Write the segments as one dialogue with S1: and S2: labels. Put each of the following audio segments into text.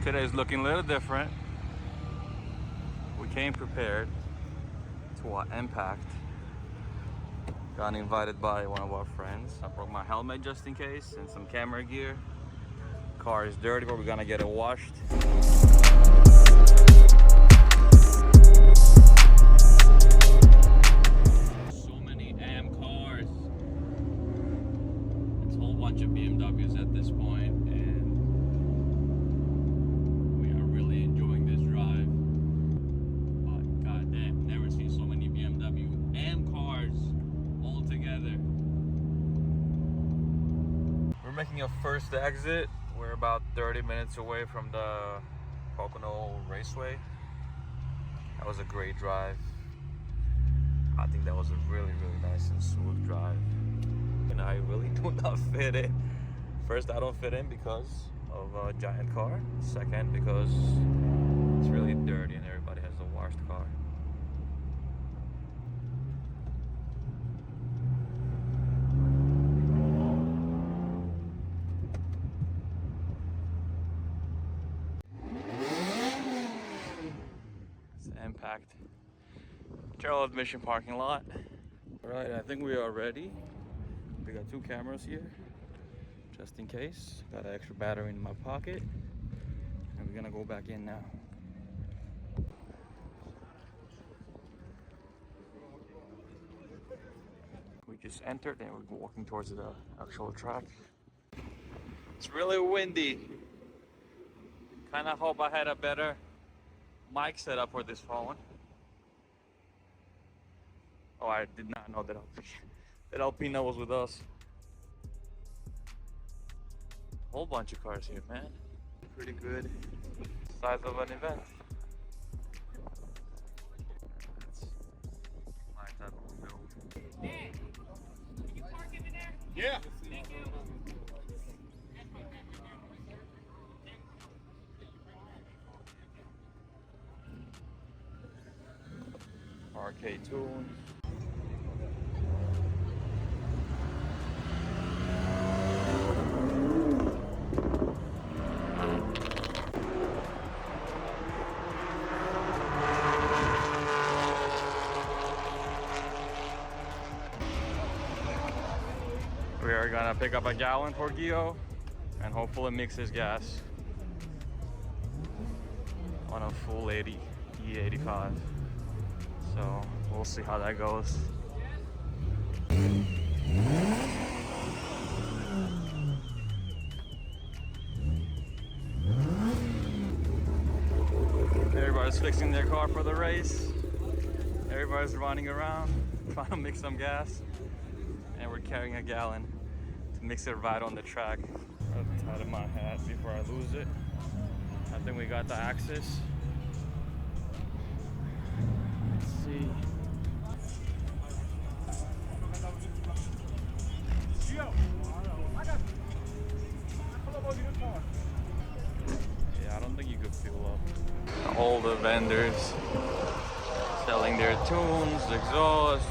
S1: Today is looking a little different. We came prepared to our impact. Got invited by one of our friends. I brought my helmet just in case and some camera gear. Car is dirty, but we're gonna get it washed. So many AM cars. It's a whole bunch of BMWs at this point, and we are really enjoying this drive. But goddamn, never seen so many BMW AM cars all together. We're making a first exit. We're about 30 minutes away from the Pocono Raceway. That was a great drive. I think that was a really nice and smooth drive. And I really do not fit in. First, I don't fit in because of a giant car. Second, because it's really dirty and everybody has a washed car. Impact Charlotte Mission parking lot. All right, I think we are ready. We got 2 cameras here just in case. Got an extra battery in my pocket, and we're gonna go back in now. We just entered and we're walking towards the actual track. It's really windy. Kind of hope I had a better mic set up for this phone. Oh, I did not know that Alpina was with us. Whole bunch of cars here, man. Pretty good size of an event. That's my type of build.
S2: Hey, can you park in there?
S3: Yeah.
S2: Thank you.
S1: Arcade tunes. We are gonna pick up a gallon for Gio and hopefully mix his gas on a full 80 E85. So we'll see how that goes. Everybody's fixing their car for the race. Everybody's running around trying to mix some gas. And we're carrying a gallon to mix it right on the track. I'll tie my hat before I lose it. I think we got the axis. See. Yeah, I don't think you could fuel up. All the vendors selling their tunes, exhausts,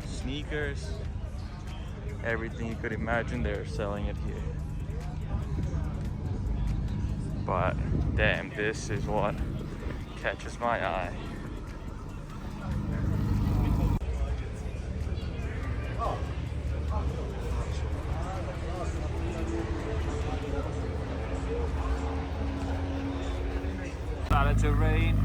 S1: sneakers, everything you could imagine, they're selling it here. But damn, this is what catches my eye. Started to rain.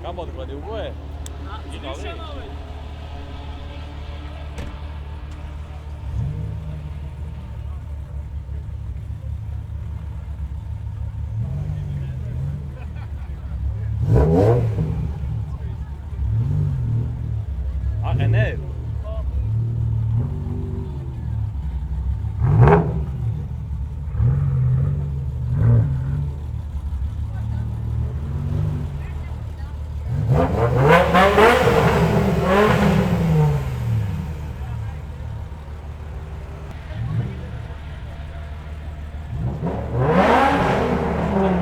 S1: გამოდგოდი უკვე? იყავი? აყენებ?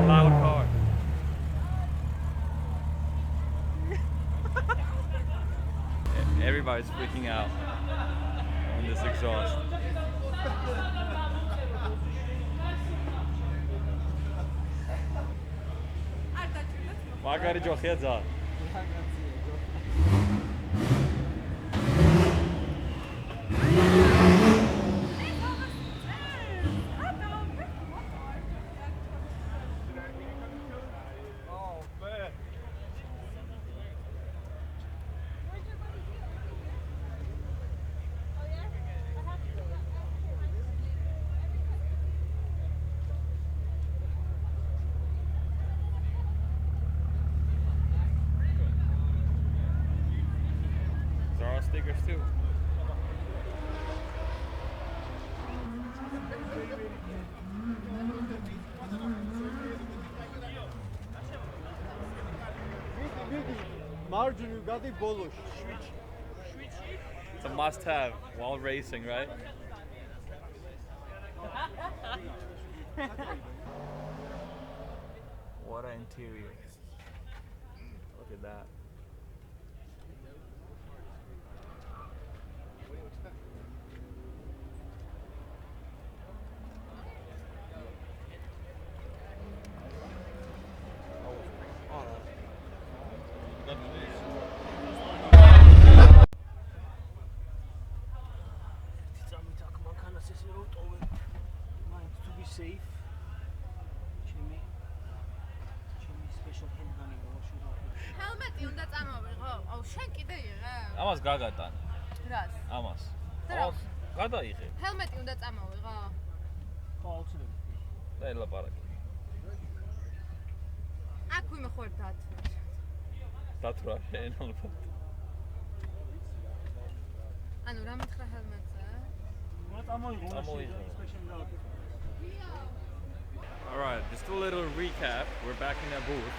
S1: Loud car. Everybody's freaking out on this exhaust. Magari ჯოხიაძა. Zara stickers too.
S3: Margin, got the bolosh.
S1: It's a must-have while racing, right? What an interior! Look at that.
S3: To be safe. Jimmy special hand running
S4: ჰელმეტი უნდა წამოვიღო? აუ შენ კიდე იღებ?
S1: Ამას გაგატან.
S4: რას?
S1: ამას.
S4: რა?
S1: გადაიღე.
S4: ჰელმეტი უნდა წამოვიღო?
S3: ხო, აუცილებლად.
S1: და ელაპარაკე.
S4: აქ ვიმეხვერ დათვას.
S1: დათვრა შენ ალბათ.
S4: ანუ რა მითხრა ჰელმეტზე?
S3: წამოიღო.
S1: Alright, just a little recap. We're back in the booth.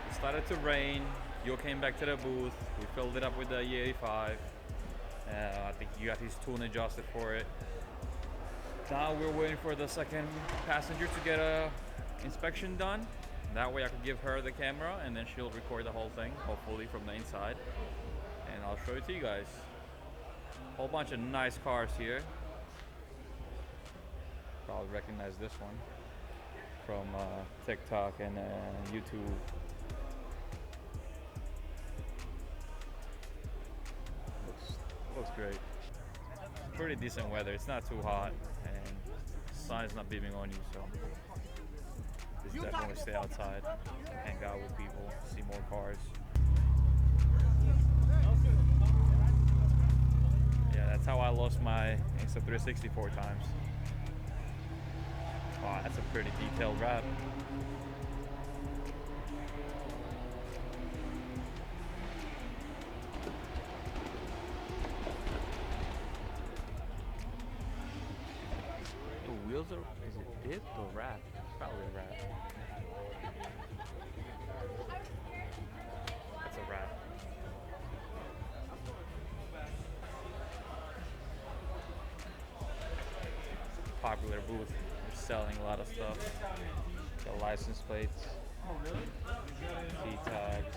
S1: It started to rain. You came back to the booth. We filled it up with the E85. I think you got his tune adjusted for it. Now we're waiting for the second passenger to get a inspection done. That way I can give her the camera and then she'll record the whole thing, hopefully from the inside. And I'll show it to you guys. Whole bunch of nice cars here. Probably recognize this one from TikTok and YouTube. Looks great. Pretty decent weather. It's not too hot and the sun's not beaming on you, so just definitely stay outside, hang out with people, see more cars. Yeah, that's how I lost my Insta360 4 times. Wow, that's a pretty detailed wrap. The wheels are, is it dipped or wrapped? It's probably a wrap. That's a wrap. Popular booth. They're selling a lot of stuff. The license plates, key tags,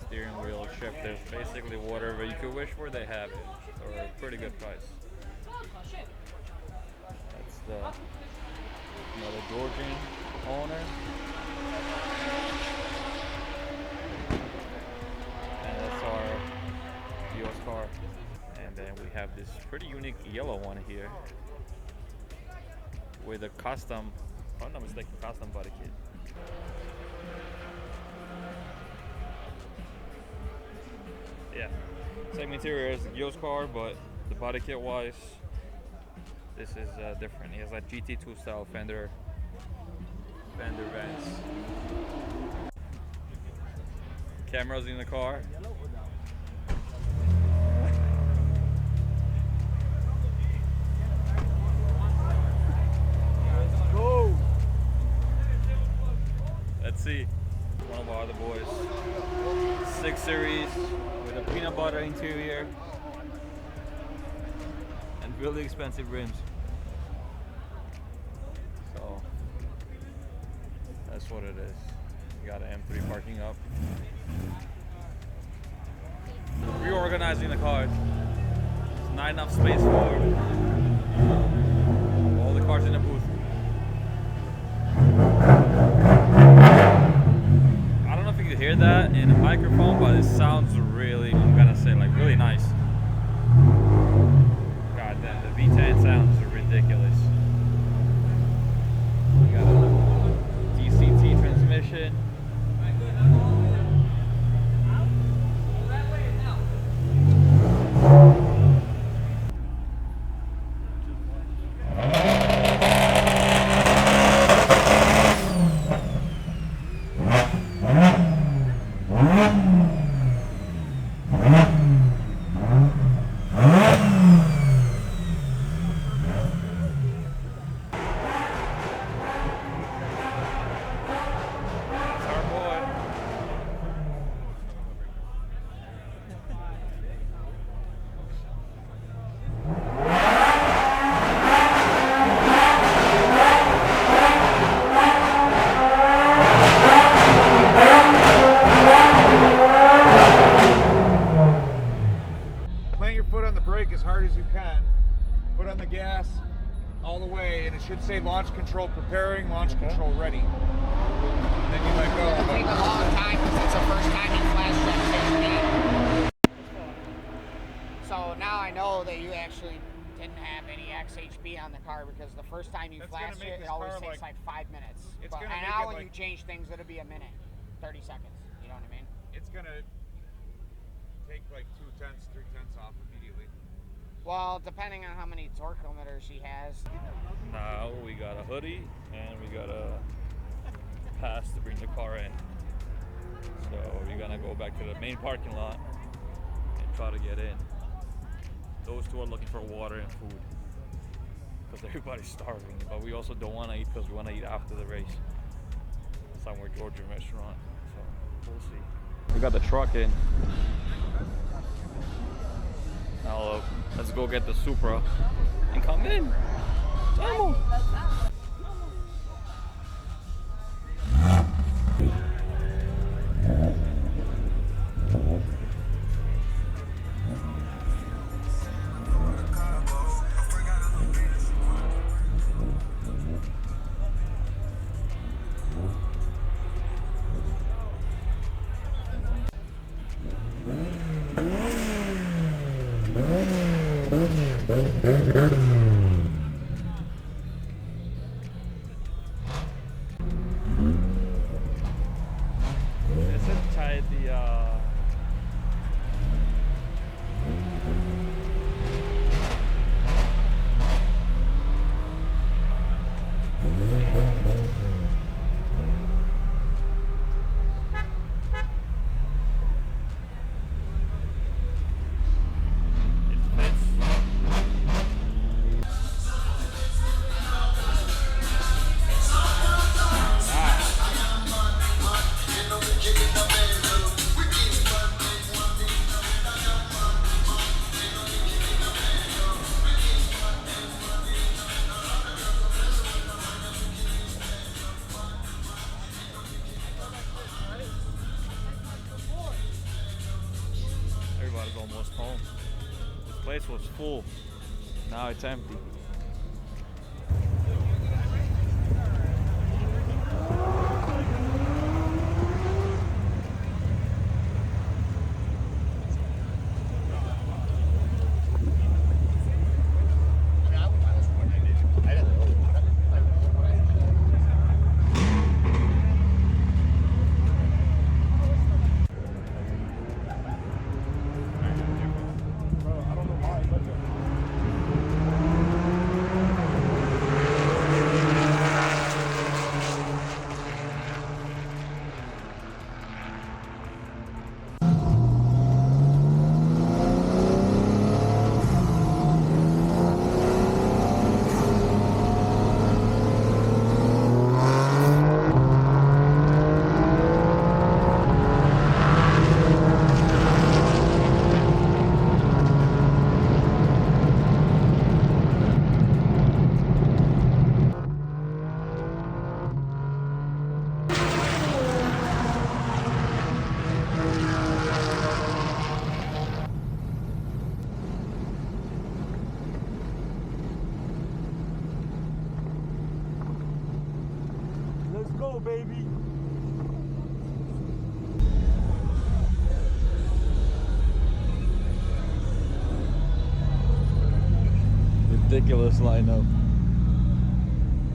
S1: steering wheel shifters, basically whatever you could wish for, they have it for a pretty good price. That's another Georgian owner. And that's our US car. And then we have this pretty unique yellow one here with a custom I'm not mistaken, custom body kit. Yeah, same interior as the Gio's car, but the body kit wise, this is different. He has like GT2 style fender vents. Cameras in the car.
S3: Go!
S1: Let's see. One of our other boys. 6 Series with a peanut butter interior and really expensive rims. So that's what it is. You got an M3 parking up. Reorganizing the cars. There's not enough space for all the cars in the booth. I don't know if you could hear that in the microphone, but it sounds really, I'm gonna say, like really nice. God damn, the V10 sounds ridiculous. We got a DCT transmission.
S5: Plant your foot on the brake as hard as you can. Foot on the gas all the way, and it should say launch control preparing, launch control ready. Then you let go.
S2: It'll take a long time because it's the first time you flash that safety. So now I know that you actually didn't have any XHB on the car because the first time you
S5: That's
S2: flash
S5: gonna make
S2: it,
S5: this
S2: it always
S5: car
S2: takes like 5 minutes.
S5: It's
S2: But,
S5: gonna
S2: and
S5: make
S2: now
S5: it
S2: when
S5: like-
S2: you change things, it'll be a minute, 30 seconds. You know what I mean?
S5: It's gonna take like 2/10, 3/10 off immediately.
S2: Well, depending on how many torque limiters he has.
S1: Now we got a hoodie and we got a pass to bring the car in. So we're gonna go back to the main parking lot and try to get in. Those two are looking for water and food because everybody's starving. But we also don't want to eat because we want to eat after the race. Somewhere Georgian restaurant. So we'll see. We got the truck in. Now let's go get the Supra and come in. Vamos. This is tied the everybody's almost home. This place was full. Now it's empty.
S3: go, baby.
S1: Ridiculous lineup.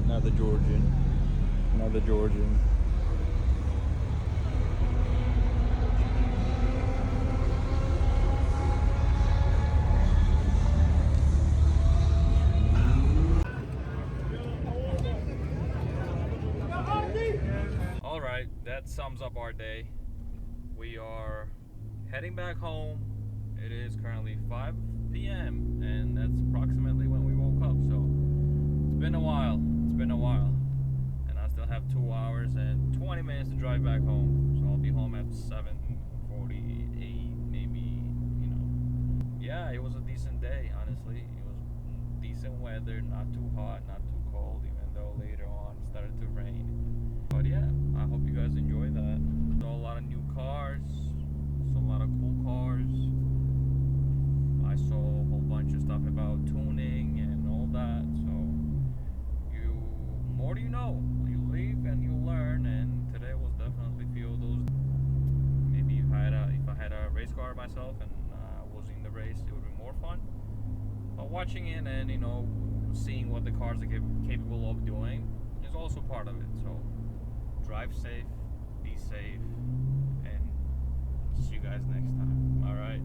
S1: Another Georgian. Another Georgian. All right, that sums up our day. We are heading back home. It is currently 5 p.m. and that's approximately when we woke up. So it's been a while. It's been a while. And I still have 2 hours and 20 minutes to drive back home. So I'll be home at 7:48, maybe, you know. Yeah, it was a decent day, honestly. It was decent weather, not too hot, not too cold, even though later on it started to rain. But yeah, I hope you guys enjoy that. Saw a lot of new cars, saw a lot of cool cars. I saw a whole bunch of stuff about tuning and all that. So more do you know. You live and you learn, and today was definitely a few of those. Maybe if I had a race car myself and was in the race, it would be more fun. But watching it and, you know, seeing what the cars are capable of doing is also part of it. So drive safe, be safe, and see you guys next time. All right.